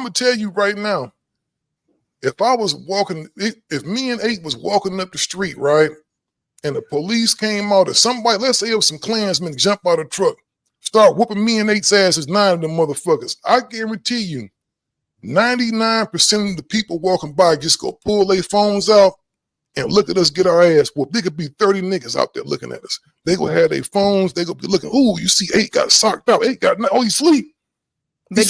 gonna tell you right now. If I was walking, if me and 8 was walking up the street, right, and the police came out, or somebody, let's say it was some Klansmen, jump out of the truck, start whooping me and 8's asses, 9 of them motherfuckers. I guarantee you, 99% of the people walking by just go pull their phones out and look at us get our ass whooped. There could be 30 niggas out there looking at us. They gonna have their phones. They gonna be looking. Ooh, you see 8 got socked out. 8 got, oh, he sleep. But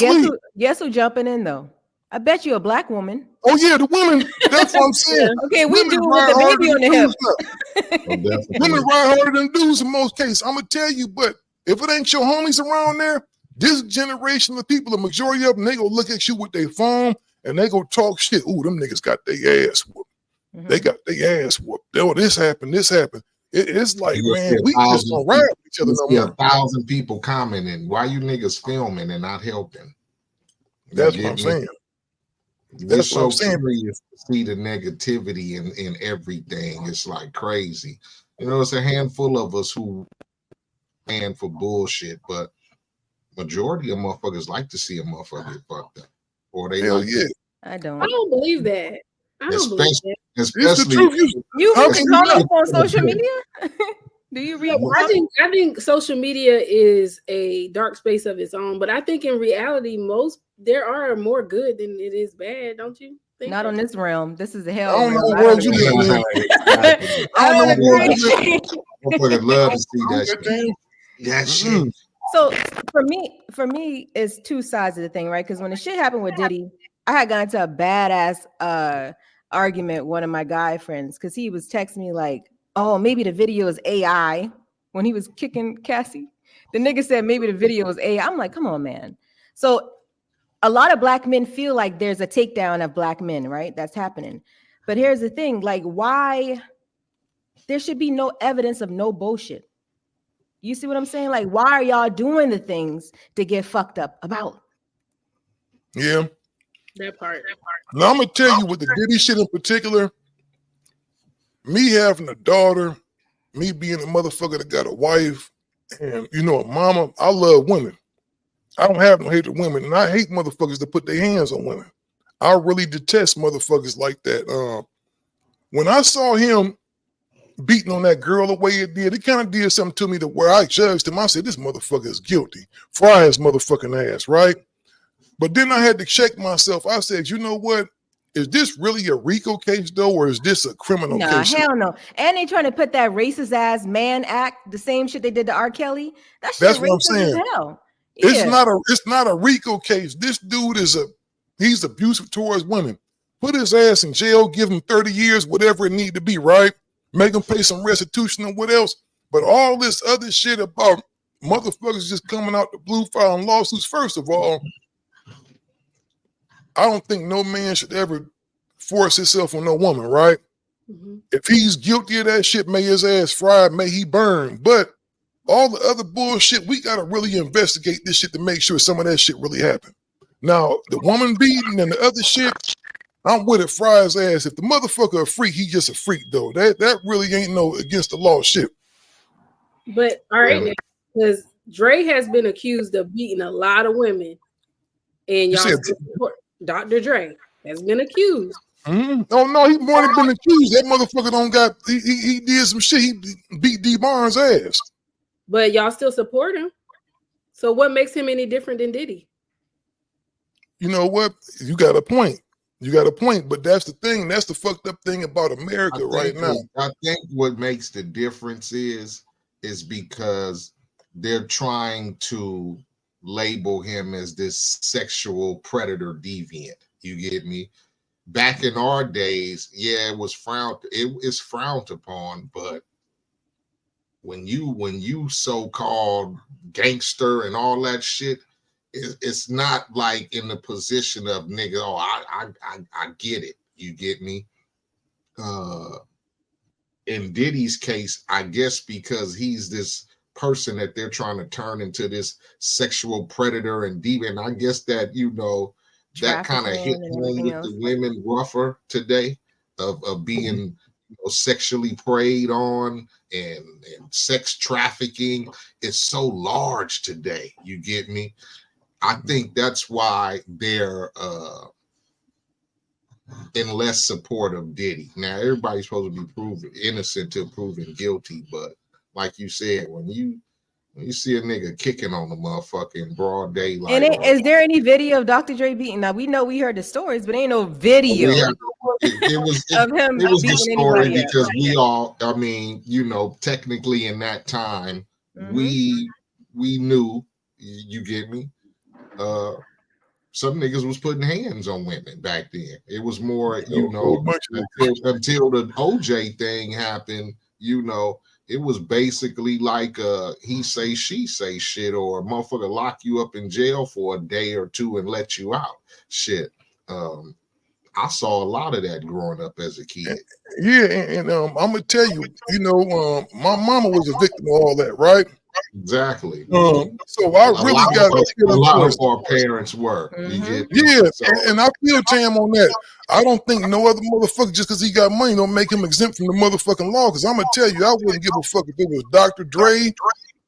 guess who jumping in though? I bet you a black woman. Oh yeah, the women. That's what I'm saying. Okay, we do with the baby on the hip. Women ride harder than dudes in most cases. I'm gonna tell you, but if it ain't your homies around there, this generation of people, the majority of them, they gonna look at you with their phone and they gonna talk shit. Ooh, them niggas got their ass whooped. Mm-hmm. They got their ass whooped. Oh, this happened. It's like, man, we just don't ride with each other no more. 1,000 people commenting. Why you niggas filming and not helping? That's what I'm saying. That's what I'm saying. Curious to see the negativity in everything. It's like crazy. You know, it's a handful of us who stand for bullshit, but majority of motherfuckers like to see a motherfucker get fucked up. Or they Hell yeah. I don't believe that. I don't believe that. Especially you call up on social media? Do you read? I think social media is a dark space of its own, but I think in reality, there are more good than it is bad, don't you think? Not on this realm. This is a hell. I don't know what world you live in. I don't know what world you live in. Motherfuckers love to see that shit. That shit. So for me, it's two sides of the thing, right? Because when the shit happened with Diddy, I had gotten into a badass argument with one of my guy friends because he was texting me like, oh, maybe the video is AI when he was kicking Cassie. The nigga said maybe the video is AI. I'm like, come on, man. So a lot of black men feel like there's a takedown of black men, right? That's happening. But here's the thing, like, why there should be no evidence of no bullshit. You see what I'm saying? Like, why are y'all doing the things to get fucked up about? Yeah. That part. Now I'm gonna tell you with the Diddy shit in particular, me having a daughter, me being a motherfucker that got a wife, and you know, a mama, I love women. I don't have no hate to women, and I hate motherfuckers that put their hands on women. I really detest motherfuckers like that. When I saw him beating on that girl the way it did, it kind of did something to me to where I judged him. I said, this motherfucker is guilty. Fry his motherfucking ass, right? But then I had to check myself. I said, you know what? Is this really a RICO case though, or is this a criminal case? Hell no. And they trying to put that racist ass man act, the same shit they did to R. Kelly. That's what I'm saying. Hell. Yeah. It's not a RICO case. This dude he's abusive towards women. Put his ass in jail, give him 30 years, whatever it need to be, right? Make him pay some restitution or what else. But all this other shit about motherfuckers just coming out the blue filing lawsuits, first of all, I don't think no man should ever force himself on no woman, right? Mm-hmm. If he's guilty of that shit, may his ass fry, may he burn. But all the other bullshit, we got to really investigate this shit to make sure some of that shit really happened. Now, the woman beating and the other shit, I'm with it, fry his ass. If the motherfucker a freak, he just a freak, though. That really ain't no against the law shit. But, all right, because Dre has been accused of beating a lot of women. And y'all support Dr. Dre has been accused. Mm-hmm. Oh, no, he more than been accused. That motherfucker don't got, he did some shit. He beat D Barnes' ass. But y'all still support him. So what makes him any different than Diddy? You know what? You got a point. But that's the thing. That's the fucked up thing about America right now. I think what makes the difference is because they're trying to label him as this sexual predator deviant. You get me? Back in our days, yeah, it is frowned upon, but when you so-called gangster and all that shit, it's not like in the position of nigga, oh, I get it. You get me? In Diddy's case, I guess because he's this person that they're trying to turn into this sexual predator and deviant, I guess that, you know, that kind of hit home with the women rougher today of being, you know, sexually preyed on and sex trafficking is so large today. You get me? I think that's why they're in less support of Diddy. Now, everybody's supposed to be proven innocent till proven guilty, but like you said, when you see a nigga kicking on the motherfucking broad daylight. And is there any video of Dr. Dre beating? Now we know we heard the stories, but ain't no video it was of him. It was the story because up. we all, I mean, you know, technically in that time, we knew, you get me. Some niggas was putting hands on women back then. It was more, you know, until the OJ thing happened, you know, it was basically like he say, she say shit, or a motherfucker lock you up in jail for a day or two and let you out. Shit. I saw a lot of that growing up as a kid. Yeah, and I'm gonna tell you, you know, my mama was a victim of all that, right? Exactly. So I really got a lot of our parents were. You get me? Yeah, so, and I feel Tam on that. I don't think no other motherfucker just because he got money don't make him exempt from the motherfucking law. Because I'm gonna tell you, I wouldn't give a fuck if it was Dr. Dre,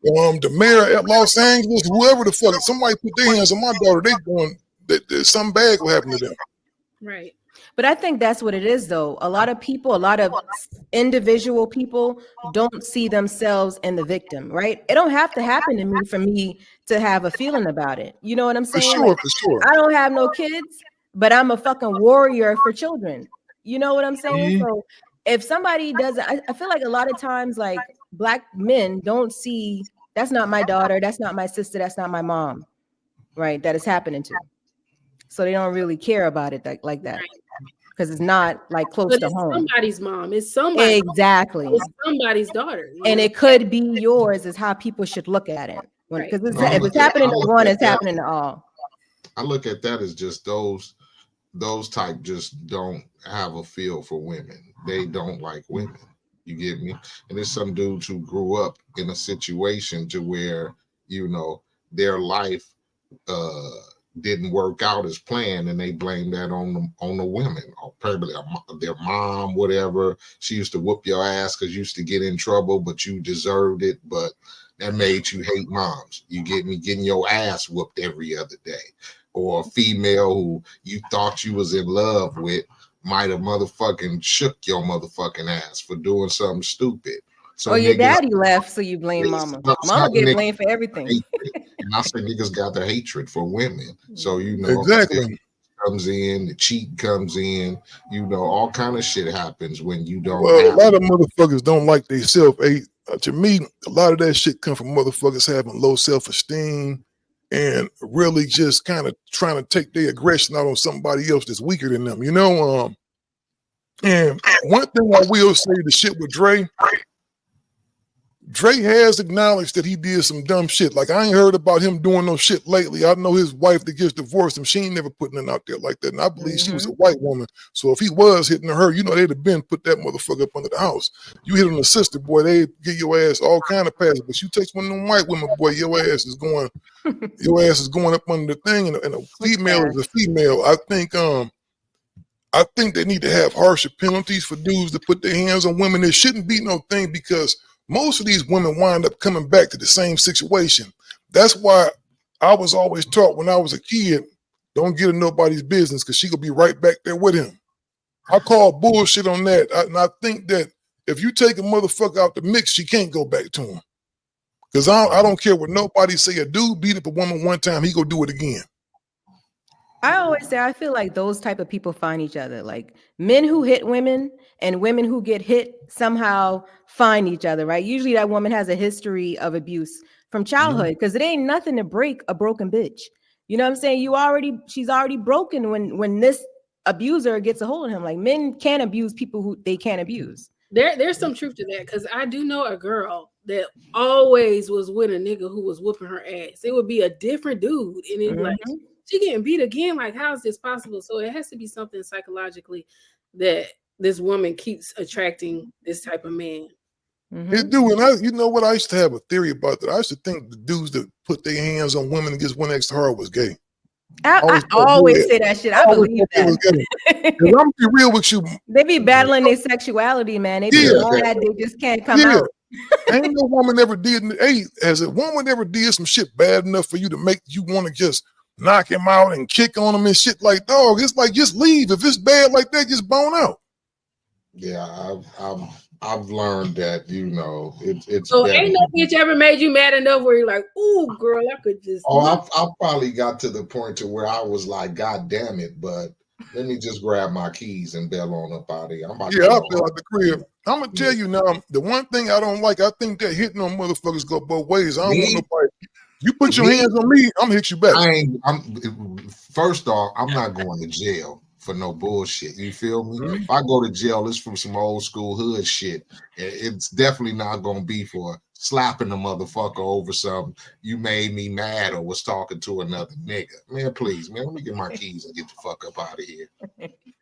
the mayor at Los Angeles, whoever the fuck. If somebody put their hands on my daughter, they going that something bad will happen to them. Right. But I think that's what it is, though. A lot of people, a lot of individual people don't see themselves in the victim, right? It don't have to happen to me for me to have a feeling about it. You know what I'm saying? For sure, for sure. I don't have no kids, but I'm a fucking warrior for children. You know what I'm saying? So if somebody doesn't, I feel like a lot of times, like Black men don't see, that's not my daughter, that's not my sister, that's not my mom, right? That is happening to. So they don't really care about it like that. Because it's not like close to home. Somebody's mom. It's somebody. Exactly. It's somebody's daughter. And it could be yours is how people should look at it. Because if it's happening to one, it's happening to all. I look at that as just those type just don't have a feel for women. They don't like women. You get me? And there's some dudes who grew up in a situation to where, you know, their life didn't work out as planned, and they blame that on the women, or probably their mom, whatever. She used to whoop your ass because you used to get in trouble, but you deserved it. But that made you hate moms. You get me? Getting your ass whooped every other day, or a female who you thought you was in love with might have motherfucking shook your motherfucking ass for doing something stupid. So your daddy left, so you blame mama. Mama get blamed for everything. And I say niggas got their hatred for women. So, you know, exactly. Comes in, the cheat comes in, you know, all kind of shit happens when you don't. Well, a lot of motherfuckers don't like they self. To me, a lot of that shit come from motherfuckers having low self-esteem and really just kind of trying to take their aggression out on somebody else that's weaker than them, you know? And one thing I will say, the shit with Dre has acknowledged that he did some dumb shit. Like, I ain't heard about him doing no shit lately. I know his wife that gets divorced him, she ain't never putting it out there like that. And I believe she was a white woman. So if he was hitting her, you know, they'd have been put that motherfucker up under the house. You hit on a sister, boy, they get your ass all kind of passes. But you take one of them white women, boy, your ass is going up under the thing. And a female is a female. I think they need to have harsher penalties for dudes that put their hands on women. There shouldn't be no thing, because most of these women wind up coming back to the same situation. That's why I was always taught when I was a kid, don't get in nobody's business, because she could be right back there with him. I call bullshit on that. And I think that if you take a motherfucker out the mix, she can't go back to him. Because I don't care what nobody say. A dude beat up a woman one time, he go do it again. I always say, I feel like those type of people find each other. Like men who hit women and women who get hit somehow find each other, right? Usually that woman has a history of abuse from childhood, because it ain't nothing to break a broken bitch. You know what I'm saying? She's already broken when this abuser gets a hold of him. Like, men can't abuse people who they can't abuse. There's some truth to that, because I do know a girl that always was with a nigga who was whooping her ass. It would be a different dude, and it's like, she getting beat again. Like, how is this possible? So it has to be something psychologically that this woman keeps attracting this type of man. It do, and you know what? I used to have a theory about that. I used to think the dudes that put their hands on women and gets one extra hard was gay. I always say that shit. I believe that. I'm gonna be real with you. They be battling their sexuality, man. They be mad, they just can't come out. Ain't no woman ever did. Hey, has a woman ever did some shit bad enough for you to make you want to just knock him out and kick on him and shit. Like, dog, it's like, just leave. If it's bad like that, just bone out. Yeah, I've learned that, you know, it's So better. ain't no bitch ever made you mad enough where you're like, ooh, girl, I could just. I probably got to the point to where I was like, God damn it, but let me just grab my keys and bail on up out of here. I feel like the crib. I'm gonna tell you now, the one thing I don't like, I think that hitting on motherfuckers go both ways. I don't want nobody. You put your hands on me, I'm gonna hit you back. First off, I'm not going to jail for no bullshit. You feel me? Mm-hmm. If I go to jail, it's from some old school hood shit. It's definitely not gonna be for slapping a motherfucker over something you made me mad or was talking to another nigga. Man, please, man, let me get my keys and get the fuck up out of here.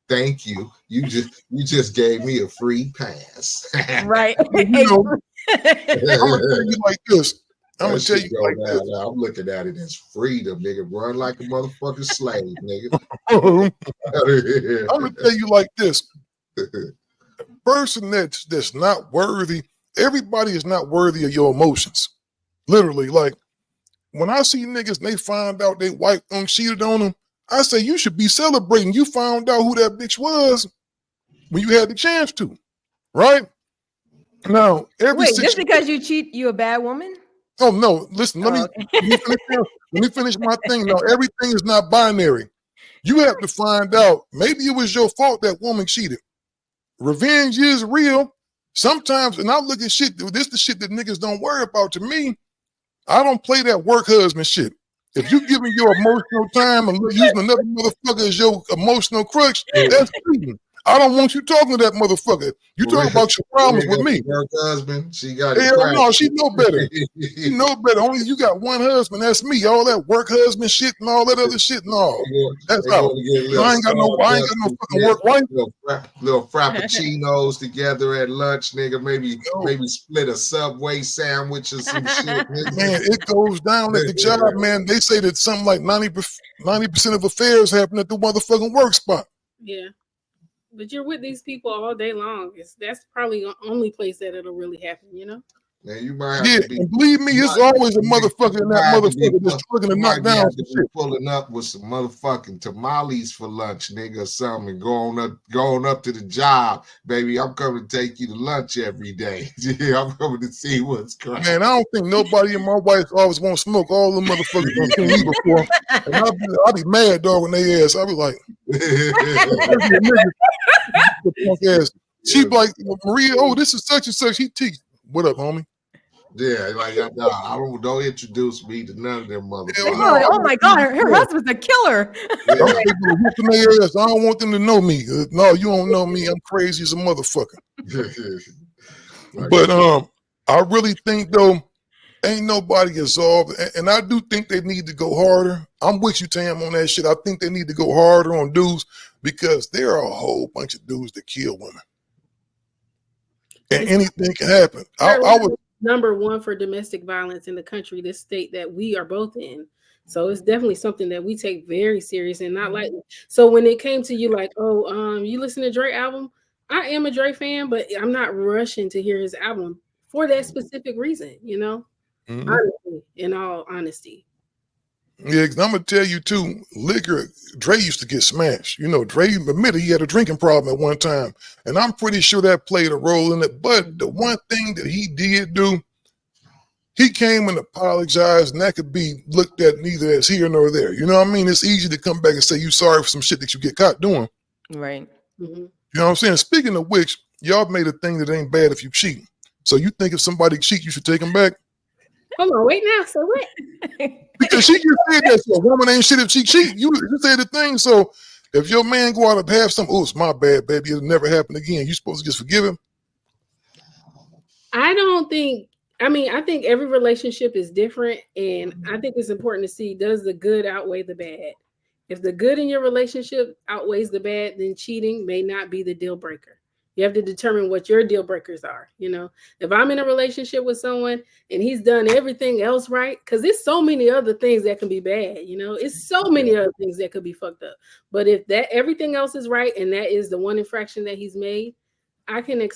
Thank you. You just gave me a free pass. Right. You know, I'm gonna tell you like this. I'm gonna tell you like this. I'm looking at it as freedom, nigga. Run like a motherfucking slave, nigga. I'm gonna tell you like this. A person that's not worthy, everybody is not worthy of your emotions. Literally, like when I see niggas and they find out they wife cheated on them, I say you should be celebrating. You found out who that bitch was when you had the chance to, right? Now, just because you cheat, you a bad woman? Oh no! Listen, let me finish my thing. Now, everything is not binary. You have to find out. Maybe it was your fault that woman cheated. Revenge is real. Sometimes, and I look at shit. This the shit that niggas don't worry about. To me, I don't play that work husband shit. If you giving your emotional time and using another motherfucker as your emotional crutch, that's cheating. I don't want you talking to that motherfucker. You talk about your problems with me. Work husband, she got Hell no, she know better. She know better. Only you got one husband. That's me. All that work husband shit and all that other shit. No, that's how. I ain't got no fucking work wife. Little frappuccinos together at lunch, nigga. Maybe split a Subway sandwich or some shit. Man, it goes down at the job, man. They say that something like 90% of affairs happen at the motherfucking work spot. Yeah. But you're with these people all day long. That's probably the only place that it'll really happen, you know? Now you might have to be, and believe me, it's always a motherfucker in that motherfucker that's looking to knock down some shit. Pulling up with some motherfucking tamales for lunch, nigga, or something, and going up to the job, baby. I'm coming to take you to lunch every day. Yeah, I'm coming to see what's going on. Man, I don't think nobody in my wife always want to smoke. All the motherfuckers done seen me before. And I'll be mad, dog, when they ask. I'll be like, she be like, Maria, oh, this is such and such. He teach. What up, homie? Yeah, like I don't introduce me to none of them motherfuckers. Oh my God, her husband's a killer. I don't want them to know me. No, you don't know me. I'm crazy as a motherfucker. But I really think though, ain't nobody absolved, and I do think they need to go harder. I'm with you, Tam, on that shit. I think they need to go harder on dudes because there are a whole bunch of dudes that kill women, and anything can happen. I was number one for domestic violence in the country, this state that we are both in. So it's definitely something that we take very serious and not lightly. So when it came to you like, you listen to Dre album, I am a Dre fan, but I'm not rushing to hear his album for that specific reason, you know, honestly, in all honesty. Yeah, because I'm going to tell you too, liquor, Dre used to get smashed. You know, Dre admitted he had a drinking problem at one time. And I'm pretty sure that played a role in it. But the one thing that he did do, he came and apologized, and that could be looked at neither as here nor there. You know what I mean? It's easy to come back and say you sorry for some shit that you get caught doing. Right. Mm-hmm. You know what I'm saying? Speaking of which, y'all made a thing that ain't bad if you cheat. So you think if somebody cheat, you should take them back? Hold on, wait now. So what? Because she just said that so a woman ain't shit if she cheat. You said the thing. So if your man go out and have some, it's my bad, baby. It'll never happen again. You supposed to just forgive him? I think every relationship is different. And I think it's important to see, does the good outweigh the bad? If the good in your relationship outweighs the bad, then cheating may not be the deal breaker. You have to determine what your deal breakers are. You know, if I'm in a relationship with someone and he's done everything else right, because there's so many other things that can be bad, you know, it's so many other things that could be fucked up. But if that everything else is right and that is the one infraction that he's made, I can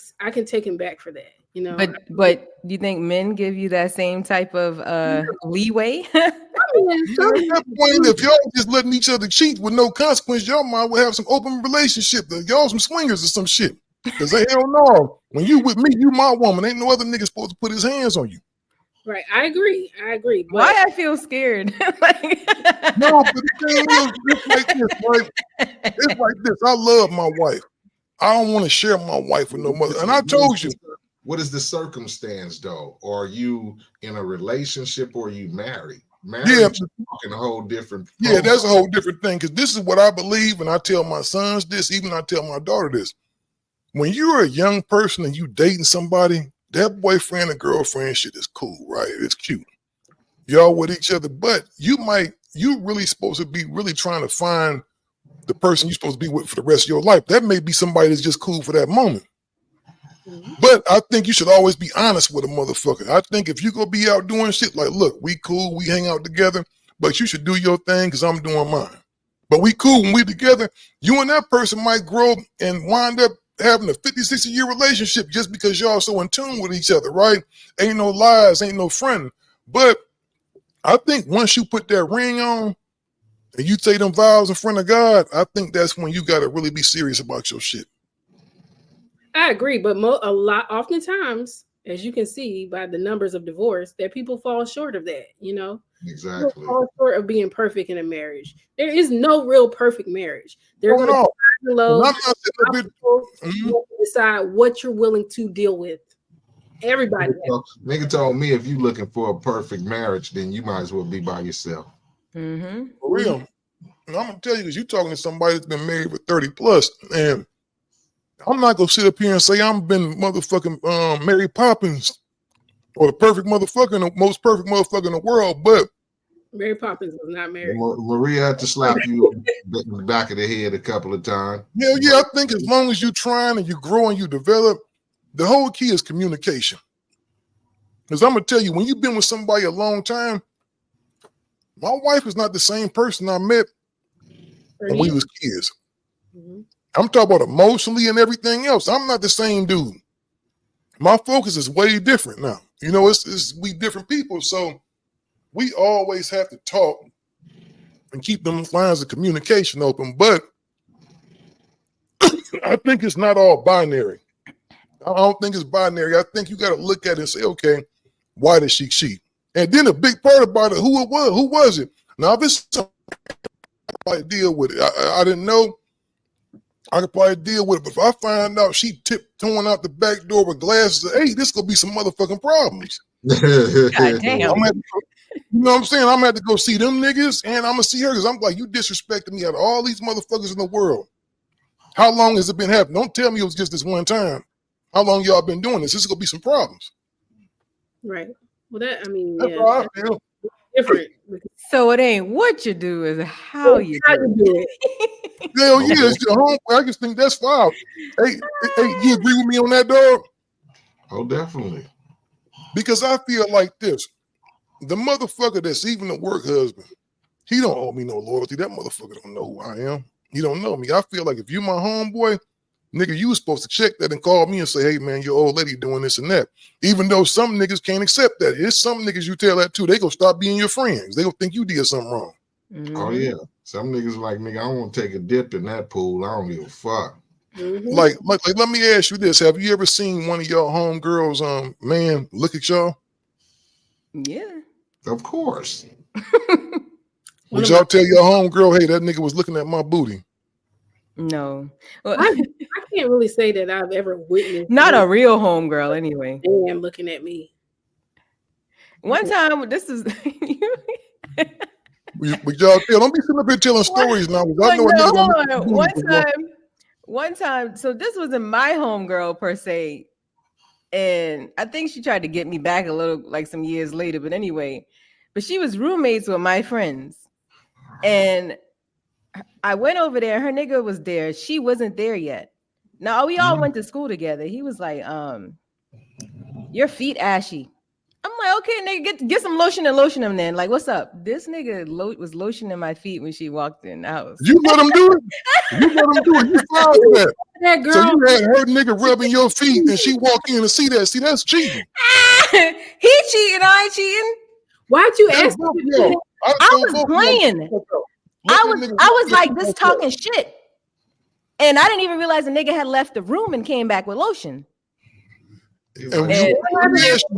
take him back for that. You know, but do you think men give you that same type of leeway? I mean, that point, if y'all just letting each other cheat with no consequence, y'all might well have some open relationship. Y'all some swingers or some shit. Because hell no, when you with me, you my woman. Ain't no other nigga supposed to put his hands on you. Right, I agree. But why I feel scared? Like, no, but the thing is, it's like this, right? It's like this. I love my wife. I don't want to share my wife with no mother. And I told you. What is the circumstance though? Are you in a relationship or are you married? Marriage is talking a whole different. Yeah, that's a whole different thing. Because this is what I believe, and I tell my sons this, even I tell my daughter this. When you're a young person and you dating somebody, that boyfriend and girlfriend shit is cool, right? It's cute. Y'all with each other, but you really supposed to be really trying to find the person you're supposed to be with for the rest of your life. That may be somebody that's just cool for that moment. But I think you should always be honest with a motherfucker. I think if you go be out doing shit like, look, we cool, we hang out together, but you should do your thing because I'm doing mine. But we cool when we together. You and that person might grow and wind up having a 50, 60-year relationship just because y'all so in tune with each other, right? Ain't no lies, ain't no friend. But I think once you put that ring on and you take them vows in front of God, I think that's when you got to really be serious about your shit. I agree, but oftentimes, as you can see by the numbers of divorce, that people fall short of that, you know? Exactly. People fall short of being perfect in a marriage. There is no real perfect marriage. They're going to be low. You decide what you're willing to deal with. Everybody. Nigga told me if you looking for a perfect marriage, then you might as well be by yourself. Mm-hmm. For real. And I'm gonna tell you, because you're talking to somebody that's been married for 30 plus, and I'm not gonna sit up here and say I'm been motherfucking Mary Poppins or the perfect motherfucker, the most perfect motherfucker in the world, but Mary Poppins was not married. Maria had to slap you in the back of the head a couple of times. Yeah, I think as long as you're trying and you grow and you develop, the whole key is communication. Because I'm gonna tell you, when you've been with somebody a long time, my wife is not the same person I met when we was kids. Mm-hmm. I'm talking about emotionally and everything else. I'm not the same dude. My focus is way different now. You know, it's we different people, so we always have to talk and keep them lines of communication open. But I think it's not all binary. I don't think it's binary. I think you got to look at it and say, okay, why did she cheat? And then a big part about it, who was it? Now, if it's something I could probably deal with it. I didn't know. I could probably deal with it. But if I find out she tiptoeing out the back door with glasses, hey, this gonna be some motherfucking problems. God damn. You know what I'm saying? I'm gonna have to go see them niggas and I'm gonna see her because I'm like, you disrespected me out of all these motherfuckers in the world. How long has it been happening? Don't tell me it was just this one time. How long y'all been doing this? This is gonna be some problems. Right. Well, that's how I feel. Different. So it ain't what you do, is how you do it. Hell yeah, it's your home. I just think that's foul. Hey, you agree with me on that, dog? Oh, definitely. Because I feel like this. The motherfucker that's even a work husband, he don't owe me no loyalty. That motherfucker don't know who I am. He don't know me. I feel like if you my homeboy, nigga, you was supposed to check that and call me and say, hey, man, your old lady doing this and that. Even though some niggas can't accept that. There's some niggas you tell that to, they gonna stop being your friends. They gonna think you did something wrong. Mm-hmm. Oh, yeah. Some niggas like, nigga, I don't want to take a dip in that pool. I don't give a fuck. Mm-hmm. Like, let me ask you this. Have you ever seen one of y'all homegirls, man, look at y'all? Yeah. Of course. Would y'all tell your homegirl, hey, that nigga was looking at my booty? No. Well, I can't really say that I've ever witnessed. Not a real homegirl, anyway. Man looking at me. One time, this is. But y'all don't be sitting up here telling stories now. I know One time, so this wasn't my homegirl per se. And I think she tried to get me back a little, like some years later. But anyway, but she was roommates with my friends. And I went over there. Her nigga was there. She wasn't there yet. Now, we all went to school together. He was like, your feet ashy. I'm like, okay, nigga, get some lotion and lotion them then. Like, what's up? This nigga was lotioning my feet when she walked in the house. You let him do it? You let him do it. You filed for that. That girl. So you had her nigga rubbing your feet and she walked in and see that. See, that's cheating. He cheating, I ain't cheating. Why'd you ask me? I was playing. I was like this talking shit. And I didn't even realize the nigga had left the room and came back with lotion. And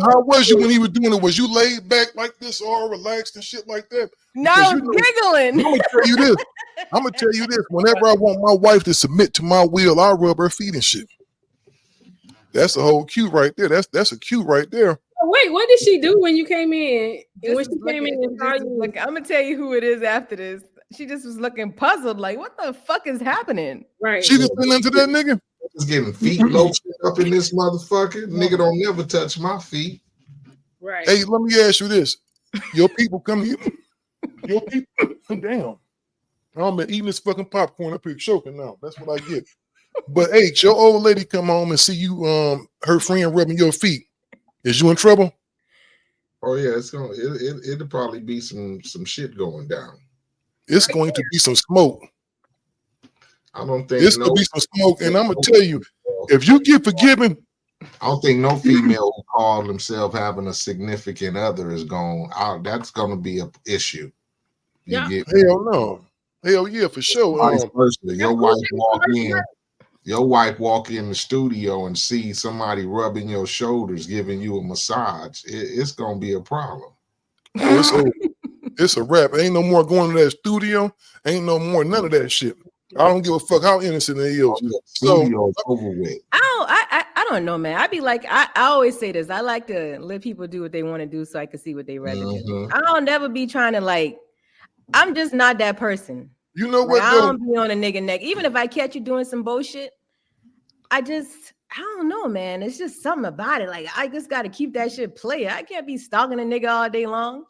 how was you when he was doing it? Was you laid back like this, all relaxed and shit like that? No, I was giggling. I'm gonna tell you this. Whenever I want my wife to submit to my will, I rub her feet and shit. That's a whole cue right there. That's a cue right there. Wait, what did she do when you came in? And when she came in and saw you? I'm gonna tell you who it is after this. She just was looking puzzled, like, what the fuck is happening? Right. She just been into that nigga. Just getting feet lotion up in this motherfucker. Nigga don't never touch my feet. Right. Hey, let me ask you this. Your people come here. Your people, damn. I'm been eating this fucking popcorn up here choking now. That's what I get. But hey, your old lady come home and see you, her friend rubbing your feet. Is you in trouble? Oh yeah, it'll probably be some shit going down. It's going to be some smoke. I don't think it's gonna be some smoke, and I'm gonna tell you, if you get forgiven, I don't think no female who call themselves having a significant other is going out. That's gonna be an issue. Hell no, hell yeah, for sure. Your wife walk in the studio and see somebody rubbing your shoulders, giving you a massage. It's gonna be a problem. It's a wrap. Ain't no more going to that studio. Ain't no more none of that shit. I don't give a fuck how innocent it is. So over with. I don't know, man. I be like, I always say this. I like to let people do what they want to do so I can see what they rather do. I don't never be trying to like. I'm just not that person. You know what? I don't be on a nigga neck. Even if I catch you doing some bullshit, I don't know, man. It's just something about it. Like I just got to keep that shit playing. I can't be stalking a nigga all day long.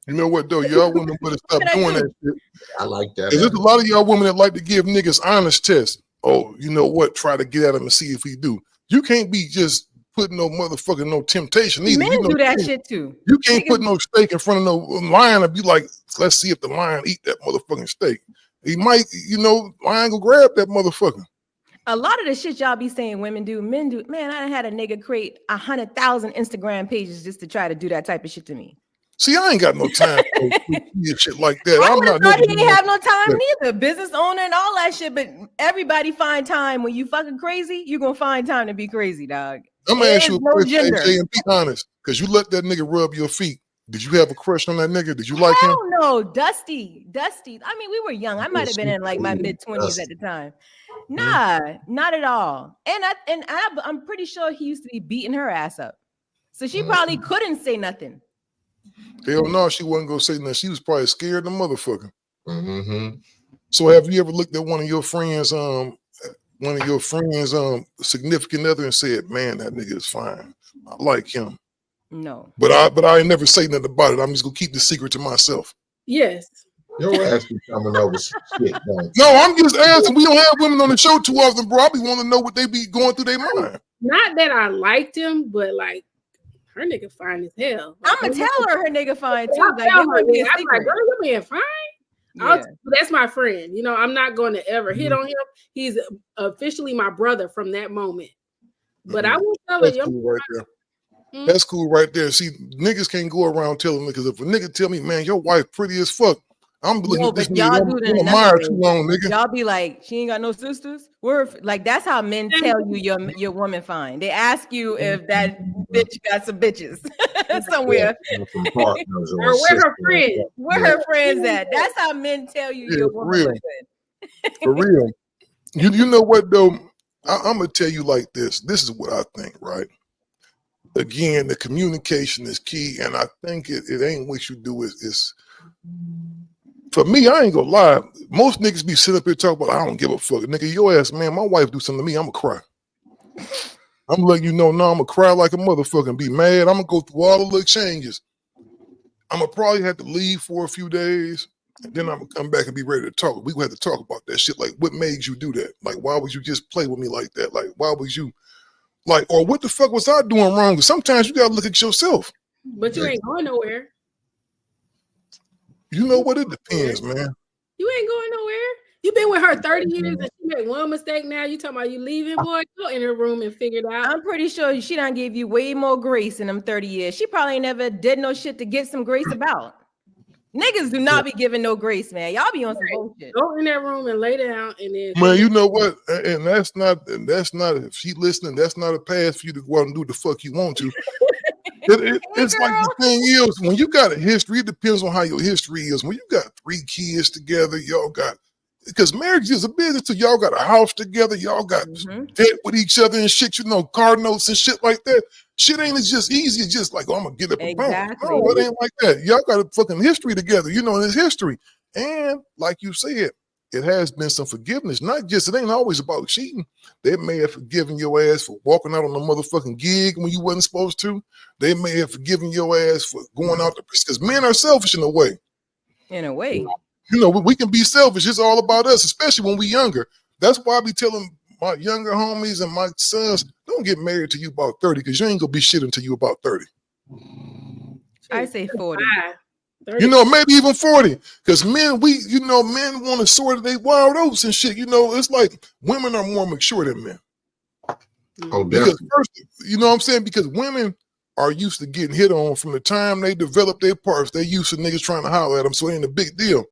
You know what though? Y'all women better stop doing that shit. I like that. There's a lot of y'all women that like to give niggas honest tests. Oh, you know what? Try to get at him and see if he do. You can't be just putting no motherfucking no temptation either. Men do that shit too. You can't put no steak in front of no lion and be like, let's see if the lion eat that motherfucking steak. He might, lion go grab that motherfucker. A lot of the shit y'all be saying women do, men do. Man, I done had a nigga create 100,000 Instagram pages just to try to do that type of shit to me. See, I ain't got no time for shit like that. I thought he didn't have no time neither. Business owner and all that shit. But everybody find time when you fucking crazy. You gonna find time to be crazy, dog. I'm gonna ask you a question, AJ, and be honest, because you let that nigga rub your feet. Did you have a crush on that nigga? Did you like him? No, Dusty. I mean, we were young. I might have been in like my mid-20s at the time. Nah, not at all. And I'm pretty sure he used to be beating her ass up. So she probably couldn't say nothing. Hell no, she wasn't gonna say nothing. She was probably scared the motherfucker. Mm-hmm. So have you ever looked at one of your friends' significant other and said, "Man, that nigga is fine. I like him." No. But I ain't never say nothing about it. I'm just gonna keep the secret to myself. Yes. Your ass be coming over some shit, man. No, I'm just asking. We don't have women on the show too often, bro. I be wanting to know what they be going through their mind. Not that I liked him, but like her nigga fine as hell. Like, I'm gonna tell her nigga fine too. I'm like, girl, you being fine. Yeah. That's my friend. I'm not going to ever hit on him. He's officially my brother from that moment. But I will tell her, cool right there. That's cool right there. See, niggas can't go around telling me, because if a nigga tell me, man, your wife pretty as fuck, I'm looking at this nigga. I'm admired too long, nigga. Y'all be like, she ain't got no sisters. Like that's how men tell you your woman fine. They ask you if that bitch got some bitches somewhere. Or where her friends. Where her friends at? That's how men tell you your woman good. For real. You know what though? I'm gonna tell you like this. This is what I think, right? Again, the communication is key, and I think it ain't what you do. Is for me, I ain't gonna lie. Most niggas be sitting up here talking about, I don't give a fuck. Nigga, your ass, man, my wife do something to me, I'm gonna cry. I'm letting you know, no, I'm gonna cry like a motherfucker and be mad. I'm gonna go through all the little changes. I'm gonna probably have to leave for a few days, and then I'm gonna come back and be ready to talk. We gonna have to talk about that shit. Like, what made you do that? Like, why would you just play with me like that? Like, why would you, like, or what the fuck was I doing wrong? Because sometimes you gotta look at yourself. But you ain't going nowhere. You know what? It depends, man. You ain't going nowhere. You been with her 30 years and she made one mistake. Now you talking about you leaving, boy? Go in her room and figure it out. I'm pretty sure she done gave you way more grace in them 30 years. She probably never did no shit to get some grace about. Niggas do not be giving no grace, man. Y'all be on some bullshit. Go in that room and lay down, and then Man, you know what? And that's not if she listening, that's not a pass for you to go out and do the fuck you want to. It's like the thing is, when you got a history, it depends on how your history is. When you got 3 kids together, y'all got, because marriage is a business, so y'all got a house together, y'all got debt with each other and shit, car notes and shit like that. Shit ain't just easy. It's just like, oh, I'm gonna get up and bounce. No, it ain't like that. Y'all got a fucking history together, and it's history. And like you said, it has been some forgiveness. Not just, it ain't always about cheating. They may have forgiven your ass for walking out on a motherfucking gig when you wasn't supposed to. They may have forgiven your ass for going out because men are selfish in a way. In a way. We can be selfish. It's all about us, especially when we younger. That's why I be telling my younger homies and my sons, don't get married till you about 30, because you ain't gonna be shit until you about 30. I say 40. 30. Maybe even 40. Because men, men want to sort their wild oats and shit. It's like women are more mature than men. Oh, because definitely. first, what I'm saying? Because women are used to getting hit on from the time they develop their parts. They used to niggas trying to holler at them, so it ain't a big deal.